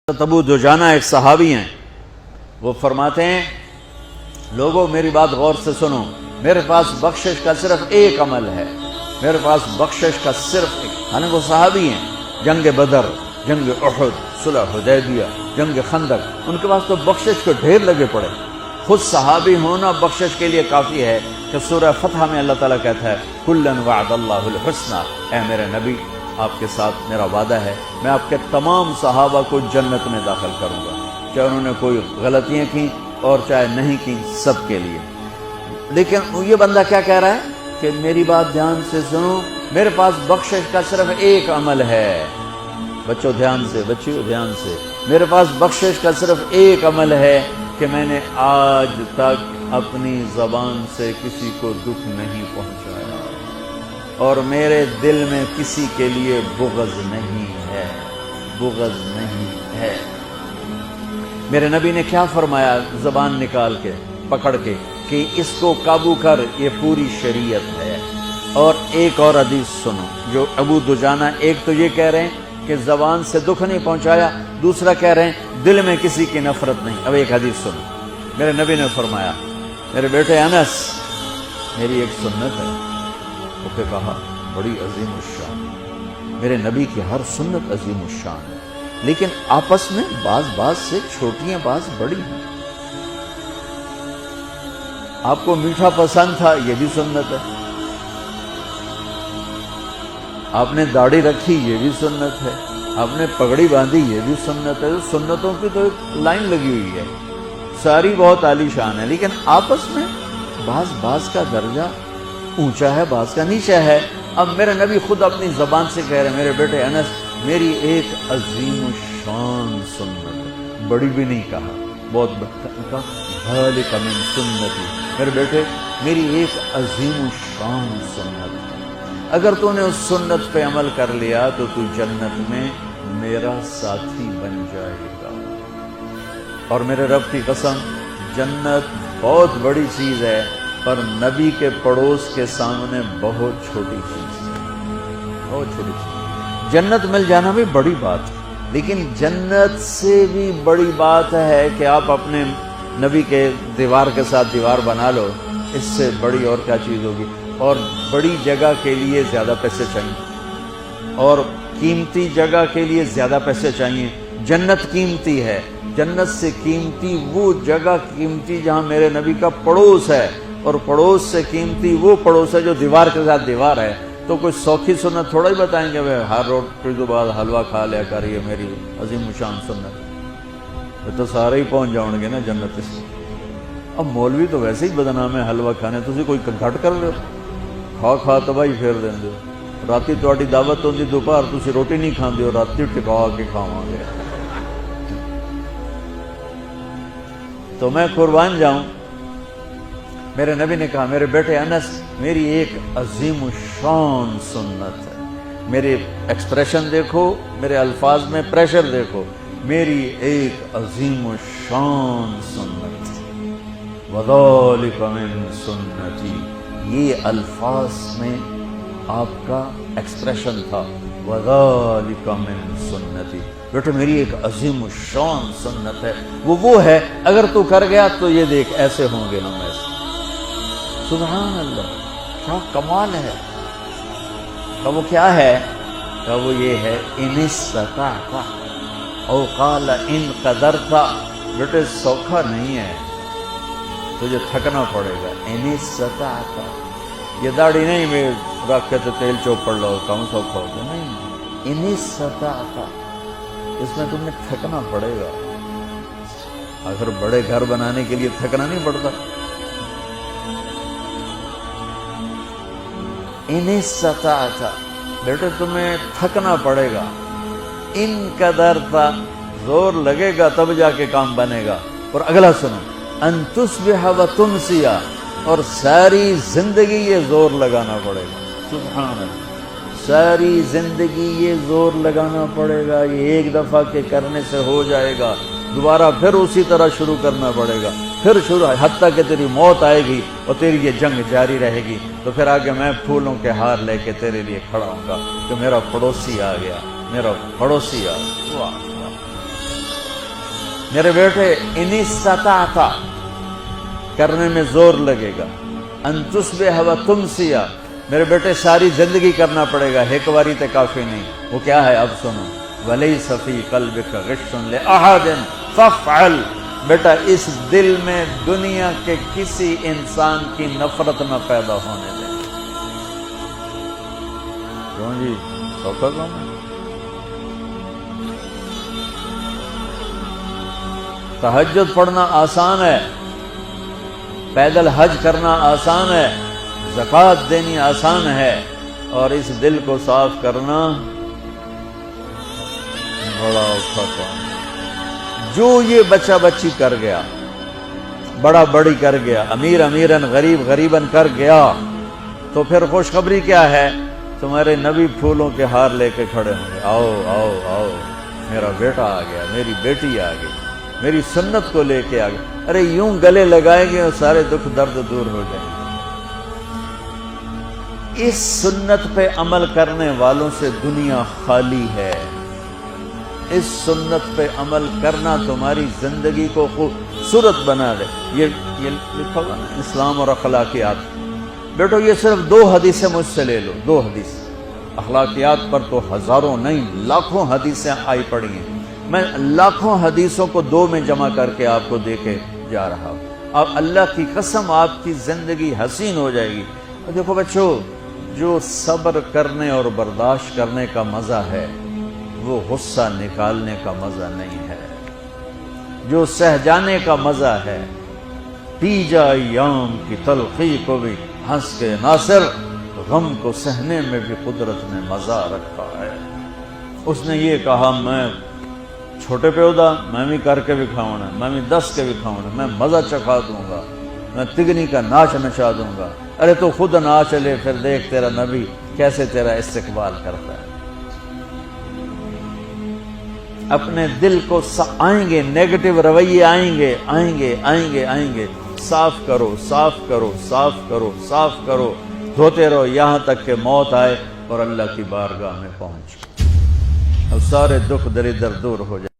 ابو دجانہ ایک صحابی ہیں، وہ فرماتے ہیں لوگوں میری بات غور سے سنو، میرے پاس بخشش کا صرف ایک عمل ہے، میرے پاس بخشش کا صرف ایک، حالانکہ وہ صحابی ہیں، جنگ بدر، جنگ احد، صلح حدیبیہ، جنگ خندق، ان کے پاس تو بخشش کے ڈھیر لگے پڑے۔ خود صحابی ہونا بخشش کے لیے کافی ہے کہ سورہ فتح میں اللہ تعالیٰ کہتا ہے کُلًّا وعد اللہ الحسنى، اے میرے نبی آپ کے ساتھ میرا وعدہ ہے، میں آپ کے تمام صحابہ کو جنت میں داخل کروں گا، چاہے انہوں نے کوئی غلطیاں کی اور چاہے نہیں کی، سب کے لیے۔ لیکن یہ بندہ کیا کہہ رہا ہے کہ میری بات دھیان سے سنو، میرے پاس بخشش کا صرف ایک عمل ہے۔ بچوں دھیان سے، بچیوں دھیان سے، میرے پاس بخشش کا صرف ایک عمل ہے کہ میں نے آج تک اپنی زبان سے کسی کو دکھ نہیں پہنچایا اور میرے دل میں کسی کے لیے بغض نہیں ہے، بغض نہیں ہے۔ میرے نبی نے کیا فرمایا زبان نکال کے پکڑ کے کہ اس کو قابو کر، یہ پوری شریعت ہے۔ اور ایک اور حدیث سنو جو ابو دجانہ، ایک تو یہ کہہ رہے ہیں کہ زبان سے دکھ نہیں پہنچایا، دوسرا کہہ رہے ہیں دل میں کسی کی نفرت نہیں۔ اب ایک حدیث سنو، میرے نبی نے فرمایا میرے بیٹے انس میری ایک سنت ہے، وہ پہ کہا بڑی عظیم الشان، میرے نبی کی ہر سنت عظیم الشان ہے، لیکن آپس میں بعض سے چھوٹیاں بعض بڑی ہیں۔ آپ کو میٹھا پسند تھا، یہ بھی سنت ہے، آپ نے داڑھی رکھی، یہ بھی سنت ہے، آپ نے پگڑی باندھی، یہ بھی سنت ہے۔ سنتوں کی تو ایک لائن لگی ہوئی ہے، ساری بہت عالی شان ہے، لیکن آپس میں بعض کا درجہ اونچا ہے، بعض کا نیچا ہے۔ اب میرے نبی خود اپنی زبان سے کہہ رہے ہیں میرے بیٹے انس میری ایک عظیم الشان سنت ہے، بڑی بھی نہیں کہا، بہت کہا ذالک من سنتی، میرے بیٹے میری ایک عظیم الشان سنت ہے، اگر تو نے اس سنت پہ عمل کر لیا تو تو جنت میں میرا ساتھی بن جائے گا۔ اور میرے رب کی قسم جنت بہت بڑی چیز ہے، پر نبی کے پڑوس کے سامنے بہت چھوٹی چیز ہے، بہت چھوٹی چیز۔ جنت مل جانا بھی بڑی بات ہے، لیکن جنت سے بھی بڑی بات ہے کہ آپ اپنے نبی کے دیوار کے ساتھ دیوار بنا لو، اس سے بڑی اور کیا چیز ہوگی۔ اور بڑی جگہ کے لیے زیادہ پیسے چاہیے، اور قیمتی جگہ کے لیے زیادہ پیسے چاہیے۔ جنت قیمتی ہے، جنت سے قیمتی وہ جگہ قیمتی جہاں میرے نبی کا پڑوس ہے، اور پڑوس سے قیمتی وہ پڑوس ہے جو دیوار کے ساتھ دیوار ہے۔ تو کوئی سوکھی سنت تھوڑا ہی بتائیں گے ہر روٹی کے بعد حلوہ کھا لیا کر، یہ میری عظیم الشان سنت، تو سارے ہی پہنچ جاؤں گے نا جنت سے۔ اب مولوی تو ویسے ہی بدنام ہے حلوہ کھانے، تسی کوئی گھٹ کر لو، کھا تباہی پھیر دیں دو۔ راتی تہاڈی دعوت ہوندی دوپہر تسی روٹی نہیں کھاندے ہو، راتی ٹکا کے کھاواں گے۔ تو میں قربان جاؤں، میرے نبی نے کہا میرے بیٹے انس میری ایک عظیم الشان سنت ہے، میرے ایکسپریشن دیکھو، میرے الفاظ میں پریشر دیکھو، میری ایک عظیم الشان سنت ہے، وذالک من سنتی، یہ الفاظ میں آپ کا ایکسپریشن تھا، وذالک من سنتی، بیٹا میری ایک عظیم الشان سنت ہے، وہ ہے اگر تو کر گیا تو یہ دیکھ ایسے ہوں گے ہم ایسے۔ سبحان اللہ، کیا کمال ہے۔ کہ وہ کیا ہے؟ کہ وہ یہ ہے ان استطعت او قال ان قدرت، بیٹے سوکھا نہیں ہے، تجھے تھکنا پڑے گا۔ ان استطعت، یہ داڑھی نہیں میں رکھ کے تو تیل چوپڑ لو کم سوکھا ہوگا، نہیں، ان استطعت، اس میں تم نے تھکنا پڑے گا۔ اگر بڑے گھر بنانے کے لیے تھکنا نہیں پڑتا، ان استطعت، بیٹے تمہیں تھکنا پڑے گا۔ ان قدرت، زور لگے گا تب جا کے کام بنے گا۔ اور اگلا سنو، ان تصبح و تمسی، اور ساری زندگی یہ زور لگانا پڑے گا۔ سبحان اللہ، ساری زندگی یہ زور لگانا پڑے گا، یہ ایک دفعہ کے کرنے سے ہو جائے گا، دوبارہ پھر اسی طرح شروع کرنا پڑے گا، پھر شروع حتیٰ کہ تیری موت آئے گی اور تیری یہ جنگ جاری رہے گی، تو پھر آگے میں پھولوں کے ہار لے کے تیرے لیے کھڑا ہوں گا کہ میرا پڑوسی آ گیا، میرا پڑوسی آ گیا۔ واہ واہ۔ میرے بیٹے ان استطعت کرنے میں زور لگے گا، ان تصبح و تمسیا، میرے بیٹے ساری زندگی کرنا پڑے گا، ایک باری تے کافی نہیں۔ وہ کیا ہے اب سنو، وَلَيْسَ فِي قَلْبِكَ غِشٌّ لِأَحَدٍ فَافْعَلْ، بیٹا اس دل میں دنیا کے کسی انسان کی نفرت نہ پیدا ہونے دیں۔ کیوں جی سوکھا کون ہے؟ تہجد پڑھنا آسان ہے، پیدل حج کرنا آسان ہے، زکوٰۃ دینی آسان ہے، اور اس دل کو صاف کرنا بڑا اوکھا کام ہے۔ جو یہ بچہ بچی کر گیا، بڑا بڑی کر گیا، امیر امیرن غریب غریبن کر گیا، تو پھر خوشخبری کیا ہے؟ تمہارے نبی پھولوں کے ہار لے کے کھڑے ہوں گے، آؤ آؤ آؤ میرا بیٹا آ گیا، میری بیٹی آ گئی، میری سنت کو لے کے آ گئے۔ ارے یوں گلے لگائیں گے اور سارے دکھ درد دور ہو جائیں گے۔ اس سنت پہ عمل کرنے والوں سے دنیا خالی ہے۔ اس سنت پہ عمل کرنا تمہاری زندگی کو خوبصورت بنا دے۔ یہ لکھا ہوا نا اسلام اور اخلاقیات، بیٹو یہ صرف 2 حدیثیں مجھ سے لے لو، 2 حدیث۔ اخلاقیات پر تو ہزاروں نہیں لاکھوں حدیثیں آئی پڑی ہیں، میں لاکھوں حدیثوں کو 2 میں جمع کر کے آپ کو دے کے جا رہا ہوں۔ اب اللہ کی قسم آپ کی زندگی حسین ہو جائے گی۔ اور دیکھو بچوں، جو صبر کرنے اور برداشت کرنے کا مزہ ہے وہ غصہ نکالنے کا مزہ نہیں ہے۔ جو سہ جانے کا مزہ ہے، پی جا ایام کی تلخی کو بھی ہنس کے ناصر، غم کو سہنے میں بھی قدرت نے مزہ رکھا ہے۔ اس نے یہ کہا میں چھوٹے پیودا میں بھی کر کے بھی کھاؤں گا، میں بھی 10 کے بھی کھاؤں گا، میں مزہ چکھا دوں گا، میں تگنی کا ناچ نچا دوں گا۔ ارے تو خود ناچ لے، پھر دیکھ تیرا نبی کیسے تیرا استقبال کرتا ہے۔ اپنے دل کو آئیں گے نیگیٹو رویے، آئیں گے آئیں گے آئیں گے آئیں گے، صاف کرو صاف کرو صاف کرو صاف کرو، دھوتے رہو یہاں تک کہ موت آئے اور اللہ کی بارگاہ میں پہنچ اور سارے دکھ دریدر دور ہو جائے۔